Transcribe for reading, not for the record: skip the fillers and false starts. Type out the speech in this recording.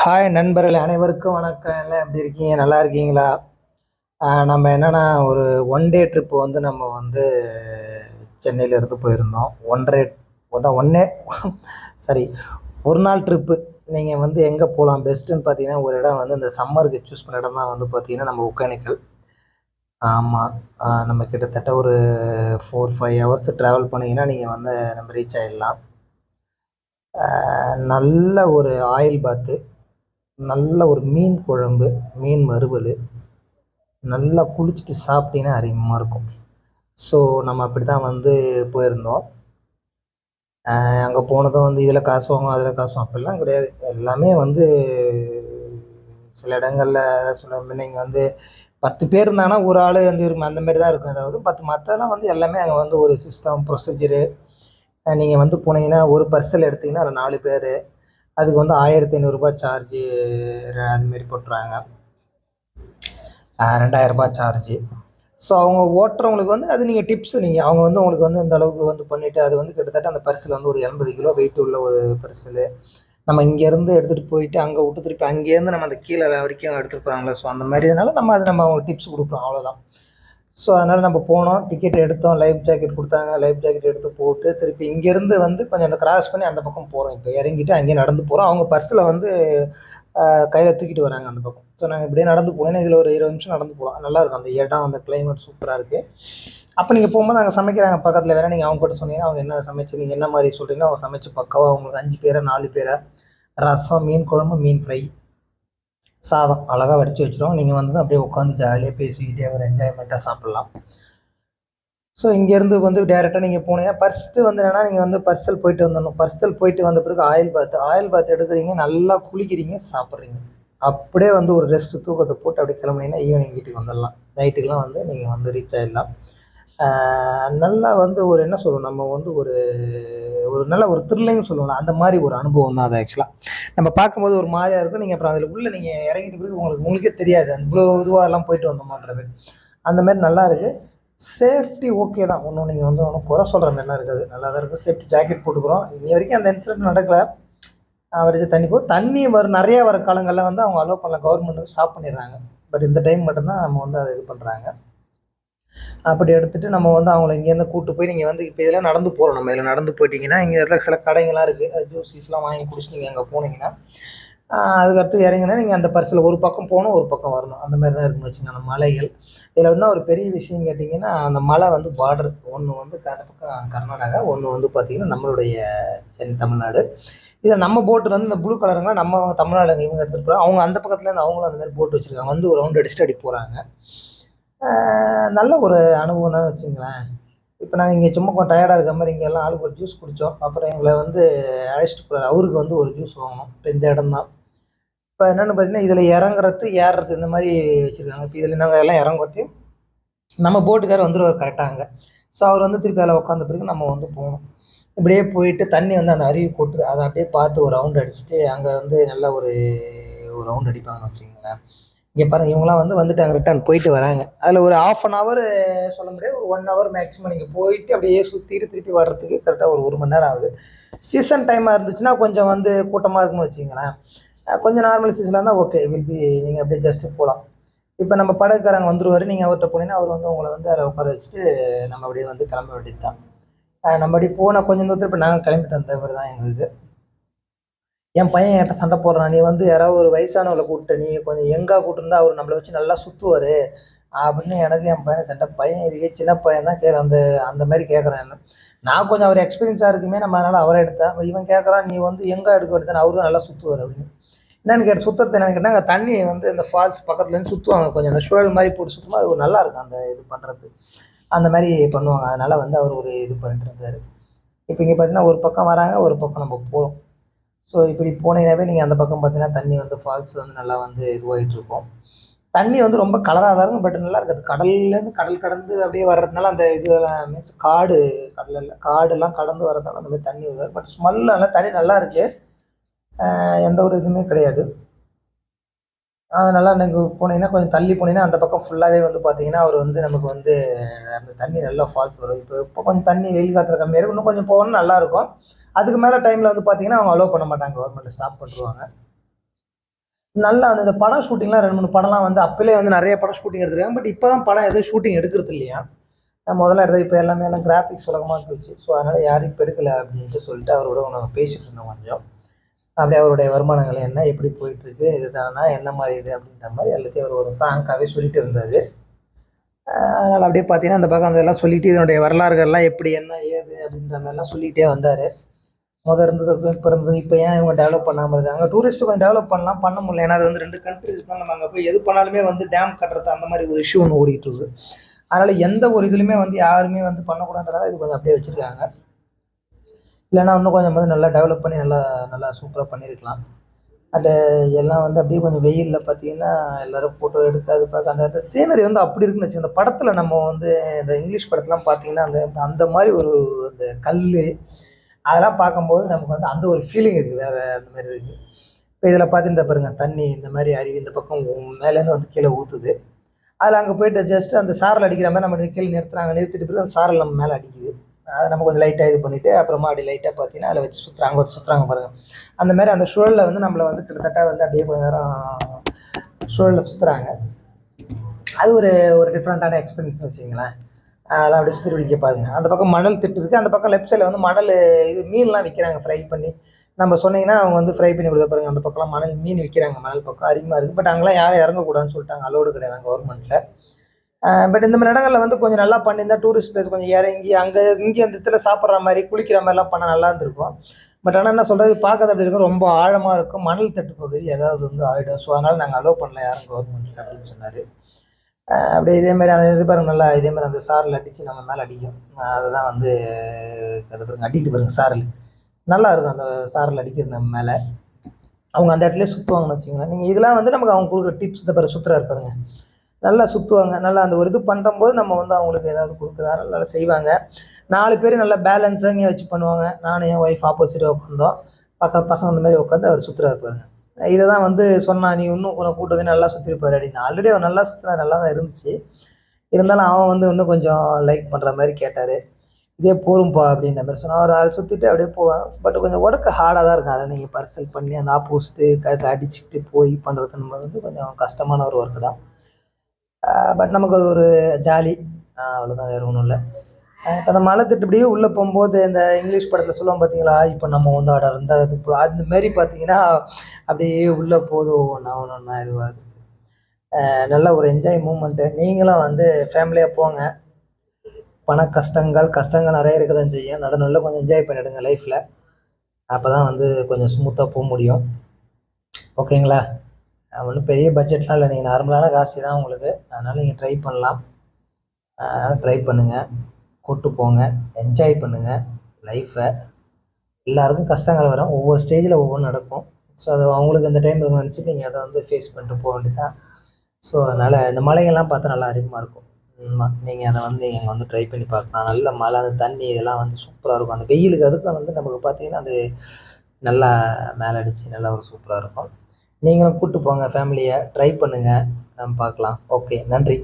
Hi நண்பர்கள் அனைவருக்கும் வணக்கம். எல்லாம் எப்படி இருக்கீங்க? நல்லா இருக்கீங்களா? நம்ம என்னென்னா ஒரு ஒன் டே ட்ரிப்பு வந்து நம்ம வந்து சென்னையிலேருந்து போயிருந்தோம். ஒன்றே சரி, ஒரு நாள் ட்ரிப்பு. நீங்கள் வந்து எங்கே போகலாம் பெஸ்ட்டுன்னு பார்த்தீங்கன்னா, ஒரு இடம் வந்து இந்த சம்மருக்கு சூஸ் பண்ண இடம் தான் வந்து பார்த்தீங்கன்னா, நம்ம ஒகேனக்கல். ஆமாம். நம்ம கிட்டத்தட்ட ஒரு 4-5 ஹவர்ஸ் ட்ராவல் பண்ணிங்கன்னா நீங்கள் வந்து நம்ம ரீச் ஆகிடலாம். நல்ல ஒரு ஆயில் பாத்து, நல்ல ஒரு மீன் குழம்பு, மீன் வறுவல், நல்லா குளிச்சுட்டு சாப்பிட்டீங்கன்னா அருமையாக இருக்கும். ஸோ நம்ம அப்படி தான் வந்து போயிருந்தோம். அங்கே போனதும் வந்து இதில் காசு வாங்குவோம், அதில் காசு அப்படிலாம் கிடையாது. எல்லாமே வந்து சில இடங்களில் சொல்ல நீங்கள் வந்து 10 பேர் இருந்தாங்கன்னா ஒரு ஆள் வந்து அந்த மாரி தான் இருக்கும். அதாவது 10 மற்றெல்லாம் வந்து எல்லாமே அங்கே வந்து ஒரு சிஸ்டம் ப்ரொசீஜரு. நீங்கள் வந்து போனீங்கன்னா ஒரு பர்சல் எடுத்தீங்கன்னா அதில் 4 பேர். அதுக்கு வந்து ரூ. 1500 சார்ஜு அதுமாரி போட்டுருவாங்க. ரூ. 2000 சார்ஜு. ஸோ அவங்க ஓட்டுறவங்களுக்கு வந்து அது நீங்கள் டிப்ஸு அவங்க வந்து உங்களுக்கு வந்து இந்த அளவுக்கு வந்து பண்ணிவிட்டு அது வந்து கிட்டத்தட்ட அந்த பர்சல் வந்து ஒரு 80 கிலோ வெயிட் உள்ள ஒரு பர்சலு. நம்ம இங்கேருந்து எடுத்துகிட்டு போயிட்டு அங்கே விட்டு திருப்பி அங்கேருந்து நம்ம அந்த கீழே வரைக்கும் எடுத்துகிட்டு போகிறாங்களே. ஸோ அந்த மாதிரி இதனால நம்ம அவங்க டிப்ஸ் கொடுப்போம், அவ்வளோதான். ஸோ அதனால் நம்ம போனோம், டிக்கெட் எடுத்தோம், லைஃப் ஜாக்கெட் கொடுத்தாங்க, லைஃப் ஜாக்கெட் எடுத்து போட்டு திருப்பி இங்கேருந்து வந்து கொஞ்சம் அந்த கிராஸ் பண்ணி அந்த பக்கம் போகிறோம். இப்போ இறங்கிட்டு அங்கேயே நடந்து போகிறோம். அவங்க பர்ஸில் வந்து கையில் தூக்கிட்டு வராங்க அந்த பக்கம். ஸோ நாங்கள் இப்படியே நடந்து போனோன்னா இதில் ஒரு 20 நிமிஷம் நடந்து போகலாம். நல்லாயிருக்கும் அந்த இடம், அந்த கிளைமேட் சூப்பராக இருக்குது. அப்போ நீங்கள் போகும்போது அங்கே சமைக்கிறாங்க பக்கத்தில். வேறு நீங்கள் அவங்க கிட்ட சொன்னீங்கன்னா அவங்க என்ன சமைச்சு நீங்கள் என்ன மாதிரி சொல்கிறீங்களோ அவங்க சமைச்சு பக்காவாக அவங்களுக்கு 5 பேரா 4 பேரா ரசம், மீன் குழம்பு, மீன் ஃப்ரை, சாதம் அழகாக வடித்து வச்சுருவோம். நீங்கள் வந்து அப்படியே உட்காந்து ஜாலியாக பேசிக்கிட்டே ஒரு என்ஜாய்மெண்ட்டாக சாப்பிட்லாம். ஸோ இங்கேருந்து வந்து டேரெக்டாக நீங்கள் போனீங்கன்னா ஃபர்ஸ்ட்டு வந்து என்னென்னா நீங்கள் வந்து பர்சல் போயிட்டு வந்துடணும். பர்சல் போயிட்டு வந்த பிறகு ஆயில் பாத் எடுக்கிறீங்க, நல்லா குளிக்கிறீங்க, சாப்பிட்றீங்க. அப்படியே வந்து ஒரு ரெஸ்ட்டு தூக்கத்தை போட்டு அப்படியே கிளம்புனீங்கன்னா ஈவினிங் வீட்டுக்கு வந்துடலாம். நைட்டுக்கெலாம் வந்து நீங்கள் வந்து ரீச் ஆகிடலாம். நல்லா வந்து ஒரு என்ன சொல்லுவோம், நம்ம வந்து ஒரு நல்ல ஒரு த்ரில்லிங்னு சொல்லுவோம்ல, அந்த மாதிரி ஒரு அனுபவம் தான் அது. ஆக்சுவலாக நம்ம பார்க்கும்போது ஒரு மாதிரியாக இருக்கும். நீங்கள் அப்புறம் அதில் உள்ள நீங்கள் இறங்கிட்ட பிறகு உங்களுக்கே தெரியாது இவ்வளோ இதுவாகலாம் போயிட்டு வந்தோமான்றது. அந்த மாதிரி நல்லா இருக்குது. சேஃப்டி ஓகே தான். ஒன்றும் நீங்கள் வந்து ஒன்றும் குறை சொல்கிற மாதிரிலாம் இருக்காது. நல்லா தான் இருக்குது. சேஃப்டி ஜாக்கெட் போட்டுக்கிறோம். இன்னி வரைக்கும் அந்த இன்சிடென்ட் நடக்கலை. அவரேஜ் தண்ணி நிறையா வர காலங்களில் வந்து அவங்க அலோவ் பண்ணல. கவர்மெண்ட் வந்து ஸ்டாப் பண்ணிடுறாங்க. பட் இந்த டைம் மட்டும்தான் நம்ம வந்து அதை இது பண்ணுறாங்க. அப்படி எடுத்துகிட்டு நம்ம வந்து அவங்கள இங்கேருந்து கூப்பிட்டு போய் நீங்கள் வந்து இப்போ இதெல்லாம் நடந்து போகிறோம். நம்ம இதில் நடந்து போயிட்டீங்கன்னா இங்கே இடத்துல சில கடைங்கள்லாம் இருக்குது. ஜூஸ் கீஸ்லாம் வாங்கி குடிச்சு நீங்கள் அங்கே போனீங்கன்னா அதுக்கடுத்து இறங்கினா நீங்கள் அந்த பர்ஸில் ஒரு பக்கம் போகணும், ஒரு பக்கம் வரணும். அந்த மாதிரி தான் இருக்குன்னு வச்சுங்க அந்த மலைகள். இதில் இன்னும் ஒரு பெரிய விஷயம் கேட்டிங்கன்னா, அந்த மலை வந்து பார்டர் ஒன்று வந்து அந்த பக்கம் கர்நாடகா, ஒன்று வந்து பார்த்திங்கன்னா நம்மளுடைய தமிழ்நாடு. இதில் நம்ம போட்டு வந்து இந்த ப்ளூ கலருங்கலாம் நம்ம தமிழ்நாடு இவங்க எடுத்துகிட்டு போகிறோம். அவங்க அந்த பக்கத்துலேருந்து அவங்களும் அந்த மாதிரி போட்டு வச்சுருக்காங்க. வந்து ஒரு ரவுண்ட் அடிச்சுட்டு அப்படி போகிறாங்க. நல்ல ஒரு அனுபவம் தான் வச்சுங்களேன். இப்போ நாங்கள் இங்கே சும்மா டயர்டாக இருக்க மாதிரி இங்கே எல்லாம் ஆளுக்கு ஒரு ஜூஸ் குடித்தோம். அப்புறம் எங்களை வந்து அழைச்சிட்டு போகிறார். அவருக்கு வந்து ஒரு ஜூஸ் வாங்கணும். இப்போ இந்த இடம் தான். இப்போ என்னென்னு பார்த்தீங்கன்னா இதில் இறங்குறது, ஏறுறது இந்த மாதிரி வச்சுருக்காங்க. இப்போ இதில் நாங்கள் எல்லாம் இறங்குறது நம்ம போட்டுக்காரர் வந்துடுவார் கரெக்டாக அங்கே. ஸோ அவர் வந்து திருப்பி அதில் உட்காந்த பிறகு நம்ம வந்து போகணும். இப்படியே போயிட்டு தண்ணி வந்து அந்த அருவி கொட்டுது. அதை அப்படியே பார்த்து ஒரு ரவுண்ட் அடிச்சுட்டு அங்கே வந்து நல்ல ஒரு ரவுண்ட் அடிப்பாங்கன்னு வச்சுக்கோங்களேன். இங்கே பாருங்கள், இவங்களாம் வந்துட்டாங்க, ரிட்டர்ன் போயிட்டு வராங்க. அதில் ஒரு 1/2 ஹவர் சொல்ல முடியாது, ஒரு 1 ஹவர் மேக்ஸிமம் நீங்கள் போயிட்டு அப்படியே சுற்றிட்டு திருப்பி வர்றதுக்கு கரெக்டாக ஒரு 1 மணி நேரம் ஆகுது. சீசன் டைமாக இருந்துச்சுன்னா கொஞ்சம் வந்து கூட்டமாக இருக்குன்னு வச்சுங்களேன். கொஞ்சம் நார்மல் சீசனாக இருந்தால் ஓகே, நீங்கள் அப்படியே ஜஸ்ட்டு போகலாம். இப்போ நம்ம படகுக்காரங்க வந்துடுவார். நீங்கள் அவர்கிட்ட போனீங்கன்னா அவர் வந்து உங்களை வந்து அதில் உட்கார வச்சுட்டு நம்ம அப்படியே வந்து கிளம்ப வேண்டியது தான். நம்ம அப்படி போனால் கொஞ்சம் தூரத்தில் இப்போ நாங்கள் கிளம்பிட்டு வந்தவர் தான் எங்களுக்கு. என் பையன் என்கிட்ட சண்டை போடுறான், நீ வந்து யாராவது ஒரு வயசானவளை கூப்பிட்டு நீ கொஞ்சம் எங்கா கூப்பிட்டுருந்தா அவர் நம்மளை வச்சு நல்லா சுற்றுவார் அப்படின்னு எனக்கு என் பையனை சண்டை. பையன் இதுக்கே சின்ன பையன் தான் அந்த மாதிரி கேட்குறேன். என்ன நான் கொஞ்சம் அவர் எக்ஸ்பீரியன்ஸாக இருக்குமே, நம்ம அதனால் அவரை எடுத்தேன். இவன் கேட்குறான், நீ வந்து எங்கே எடுக்க எடுத்தேன், அவரு தான் நல்லா சுற்றுவார் அப்படின்னு. என்னென்னு கேட்டு சுற்றுறது என்னென்னு கேட்டால், அங்கே தண்ணி வந்து இந்த ஃபால்ஸ் பக்கத்துலேருந்து சுற்றுவாங்க. கொஞ்சம் அந்த சுழல் மாதிரி போட்டு சுற்றுமா அது ஒரு நல்லாயிருக்கும் அந்த இது பண்ணுறது. அந்த மாதிரி பண்ணுவாங்க. அதனால் வந்து அவர் ஒரு இது பண்ணிட்டு இருந்தார். இப்போ இங்கே பார்த்தீங்கன்னா ஒரு பக்கம் வராங்க, ஒரு பக்கம் நம்ம போகிறோம். ஸோ இப்படி போனீங்கன்னாவே நீங்கள் அந்த பக்கம் பார்த்தீங்கன்னா தண்ணி வந்து ஃபால்ஸ் வந்து நல்லா வந்து இதுவாகிட்டு இருக்கும். தண்ணி வந்து ரொம்ப கலராக தான் இருக்கும். பட் நல்லா இருக்காது. கடல்லேருந்து கடல் கடந்து அப்படியே வர்றதுனால அந்த இதெல்லாம் மீன்ஸ் காடெல்லாம் கடந்து வர்றதுனால அந்த மாதிரி தண்ணி வருது. பட் ஸ்மெல்லாம் தண்ணி நல்லா இருக்குது. எந்த ஒரு இதுவுமே கிடையாது. அதனால் நீங்கள் போனீங்கன்னா கொஞ்சம் தள்ளி போனீங்கன்னா அந்த பக்கம் ஃபுல்லாகவே வந்து பார்த்தீங்கன்னா அவர் வந்து நமக்கு வந்து அந்த தண்ணி நல்லா ஃபால்ஸ் வரும். இப்போ கொஞ்சம் தண்ணி வெயில் காலத்தில் கம்மியாக இருக்கும். இன்னும் கொஞ்சம் போகணும்னா நல்லாயிருக்கும். அதுக்கு மேலே டைமில் வந்து பார்த்தீங்கன்னா அவங்க அலோவ் பண்ண மாட்டாங்க. கவர்மெண்ட்டில் ஸ்டாப் பண்ணிடுவாங்க. நல்லா வந்து இந்த படம் ஷூட்டிங்லாம் 2, 3 படம்லாம் வந்து அப்போலே வந்து நிறைய படம் ஷூட்டிங் எடுத்துருக்காங்க. பட் இப்போ தான் படம் எதுவும் ஷூட்டிங் எடுக்கிறது இல்லையா. முதல்ல எடுத்தது இப்போ எல்லாமே எல்லாம் கிராஃபிக்ஸ் உலகமாக போச்சு. ஸோ அதனால் யாரும் இப்போ எடுக்கல அப்படின்ட்டு சொல்லிட்டு அவரோட நாங்கள் பேசிகிட்டு இருந்தோம் கொஞ்சம். அப்படியே அவருடைய வருமானங்கள் என்ன, எப்படி போயிட்டுருக்கு, இது தானா, என்ன மாதிரி இது அப்படின்ற மாதிரி எல்லாத்தையும் அவர் ஒரு ஃப்ராங்காகவே சொல்லிட்டு இருந்தார். அதனால் அப்படியே பார்த்தீங்கன்னா அந்த பக்கம் அதெல்லாம் சொல்லிட்டு இதனுடைய வரலாறுகள்லாம் எப்படி என்ன ஏது அப்படின்ற மாதிரிலாம் சொல்லிகிட்டே வந்தார். இருந்ததுக்கும் இப்போ இருந்தது இப்போ ஏன் இவங்க டெவலப் பண்ணாமல் இருக்காங்க, டூரிஸ்ட்டு கொஞ்சம் டெவலப் பண்ண முடியல. ஏன்னா அது வந்து 2 கண்ட்ரிஸ் தான். நம்ம அங்கே போய் எது பண்ணாலுமே வந்து டேம் கட்டுறது அந்த மாதிரி ஒரு இஷ்யூ ஒன்று ஓடிட்டு இருக்குது. அதனால் எந்த ஒரு இதுலையுமே வந்து யாருமே வந்து பண்ணக்கூடாதுன்றதால இது கொஞ்சம் அப்படியே வச்சுருக்காங்க. இல்லைன்னா இன்னும் கொஞ்சம் வந்து நல்லா டெவலப் பண்ணி நல்லா நல்லா சூப்பராக பண்ணியிருக்கலாம். அண்டு எல்லாம் வந்து அப்படியே கொஞ்சம் வெயிலில் பார்த்தீங்கன்னா எல்லோரும் ஃபோட்டோ எடுக்க அது பார்க்க அந்த சீனரி வந்து அப்படி இருக்குன்னு வச்சு, அந்த படத்தில் நம்ம வந்து இந்த இங்கிலீஷ் படத்தெலாம் பார்த்தீங்கன்னா அந்த அந்த மாதிரி ஒரு அந்த கல் அதெல்லாம் பார்க்கும்போது நமக்கு வந்து அந்த ஒரு ஃபீலிங் இருக்குது. வேறு அந்த மாதிரி இருக்குது. இப்போ இதில் பார்த்துருந்தா பாருங்கள், தண்ணி இந்த மாதிரி அருவி இந்த பக்கம் மேலேருந்து வந்து கீழே ஊற்றுது. அதில் அங்கே போய்ட்டு ஜஸ்ட்டு அந்த சாரல் அடிக்கிற மாதிரி நம்ம கீழே நிறுத்துறாங்க. நிறுத்திட்டு பிறகு அந்த சாரல் நம்ம மேலே அடிக்குது. அதை நம்ம கொஞ்சம் லைட்டாக இது பண்ணிவிட்டு அப்புறமா அப்படி லைட்டாக பார்த்தீங்கன்னா அதில் வச்சு சுற்றுறாங்க சுற்றுறாங்க பாருங்கள். அந்த மாதிரி அந்த சுழலில் வந்து நம்மளை வந்து கிட்டத்தட்ட வந்து அப்படியே கொஞ்சம் நேரம் சுழலில் சுற்றுறாங்க. அது ஒரு ஒரு டிஃப்ரெண்ட்டான எக்ஸ்பீரியன்ஸ் வச்சுங்களேன். அதெல்லாம் அப்படியே சுற்றி பிடிக்க பாருங்கள். அந்த பக்கம் மணல் திட்டு இருக்குது. அந்த பக்கம் லெஃப்ட் சைடில் வந்து மணல் இது மீன்லாம் விற்கிறாங்க ஃப்ரை பண்ணி. நம்ம சொன்னீங்கன்னா அவங்க வந்து ஃப்ரை பண்ணி கொடுத்த பாருங்க. அந்த பக்கம்லாம் மணல் மீன் விற்கிறாங்க. மணல் பக்கம் அருமையாக இருக்குது. பட் அங்கெல்லாம் யாரும் இறங்கக்கூடாதுன்னு சொல்லிட்டாங்க. அலோடு கிடையாது கவர்மெண்ட்டில். பட் இந்த மாதிரி இடங்களில் வந்து கொஞ்சம் நல்லா பண்ணியிருந்தா டூரிஸ்ட் பிளேஸ் கொஞ்சம் இறங்கி அங்கே இங்கே அந்த இடத்துல சாப்பிட்ற மாதிரி குளிக்கிற மாதிரிலாம் பண்ணால் நல்லா இருந்திருக்கும். பட் ஆனால் என்ன சொல்கிறது, பார்க்கறது அப்படி இருக்கும், ரொம்ப ஆழமாக இருக்கும், மணல் தட்டு பகுதி ஏதாவது வந்து ஆகிடும். ஸோ அதனால் நாங்கள் அலோவ் பண்ணல யாரும் கவர்மெண்ட்டில் அப்படின்னு சொன்னார். அப்படியே இதேமாதிரி அந்த இது பாருங்க, நல்லா இதேமாதிரி அந்த சாரல் அடித்து நம்ம மேலே அடிக்கும். அதுதான் வந்து அது பாருங்க அடிக்குது பாருங்கள் சாரல். நல்லா இருக்கும் அந்த சாரல் அடிக்கிறது நம்ம மேலே. அவங்க அந்த இடத்துலேயே சுற்றுவாங்கன்னு வச்சுக்கோங்களேன். நீங்கள் இதெல்லாம் வந்து நமக்கு அவங்க கொடுக்குற டிப்ஸ். இந்த பாரு சுற்றுறாரு பாருங்க, நல்லா சுற்றுவாங்க. நல்லா அந்த ஒரு இது பண்ணும்போது நம்ம வந்து அவங்களுக்கு ஏதாவது கொடுக்குறதா நல்லா செய்வாங்க. 4 பேர் நல்லா பேலன்ஸாக இங்கே வச்சு பண்ணுவாங்க. நானும் என் ஒய்ஃப் ஆப்போசிட்டாக உட்காந்தோம். பசங்க அந்த மாதிரி உட்காந்து அவர் சுற்றுறாரு பாருங்க. இதை தான் வந்து சொன்னா, நீ இன்னும் கொஞ்சம் கூட்டு வந்து நல்லா சுற்றிருப்பாரு அப்படின்னு. ஆல்ரெடி அவர் நல்லா சுற்றினா நல்லா தான் இருந்துச்சு. இருந்தாலும் அவன் வந்து இன்னும் கொஞ்சம் லைக் பண்ணுற மாதிரி கேட்டார். இதே போரும்பா அப்படின்ற மாதிரி சொன்னால் அவர் அதை சுற்றிட்டு அப்படியே போவேன். பட் கொஞ்சம் உடக்க ஹார்டாக தான் இருக்கும். அதை நீங்கள் பர்சல் பண்ணி அந்த ஆப்போசிட்டு கழுத்தில் அடிச்சுக்கிட்டு போய் பண்ணுறதுன்னு வந்து கொஞ்சம் கஷ்டமான ஒரு ஒர்க்கு தான். பட் நமக்கு அது ஒரு ஜாலி. அவ்வளோதான், வேறு ஒன்றும் இல்லை. இப்போ அந்த மலை திட்டு இப்படியே உள்ளே போகும்போது இந்த இங்கிலீஷ் படத்தில் சொல்லுவோம் பார்த்தீங்களா, இப்போ நம்ம வந்து அட இருந்தால் அது அந்தமாரி பார்த்தீங்கன்னா அப்படியே உள்ளே போதும் ஒவ்வொன்றா இதுவாகுது. நல்ல ஒரு என்ஜாய் மூமெண்ட்டு. நீங்களும் வந்து ஃபேமிலியாக போங்க. கஷ்டங்கள் நிறைய இருக்க தான் செய்யும். நடுநடுல கொஞ்சம் என்ஜாய் பண்ணிவிடுங்க லைஃப்பில். அப்போ தான் வந்து கொஞ்சம் ஸ்மூத்தாக போக முடியும். ஓகேங்களா? ஒன்றும் பெரிய பட்ஜெட்லாம் இல்லை. நீங்கள் நார்மலான காசு தான் உங்களுக்கு. அதனால் நீங்கள் ட்ரை பண்ணலாம். அதனால் ட்ரை பண்ணுங்கள். கூட்டு போங்க. என்ஜாய் பண்ணுங்கள் லைஃப்பை. எல்லாருக்கும் கஷ்டங்கள் வரும். ஒவ்வொரு ஸ்டேஜில் ஒவ்வொன்றும் நடக்கும். ஸோ அது அவங்களுக்கு அந்த டைம் நினச்சிட்டு நீங்கள் அதை வந்து ஃபேஸ் பண்ணிட்டு போக வேண்டியதான். ஸோ அதனால் இந்த மலைகள்லாம் பார்த்தா நல்லா அருமையாக இருக்கும். நீங்கள் அதை வந்து நீங்கள் வந்து ட்ரை பண்ணி பார்க்கலாம். நல்ல மழை, அந்த தண்ணி இதெல்லாம் வந்து சூப்பராக இருக்கும். அந்த வெயிலுக்கு அதுக்கும் வந்து நமக்கு பார்த்தீங்கன்னா அது நல்லா மேலே அடித்து நல்லா ஒரு சூப்பராக இருக்கும். நீங்களும் கூப்பிட்டு போங்க ஃபேமிலியை. ட்ரை பண்ணுங்கள். பார்க்கலாம். ஓகே, நன்றி.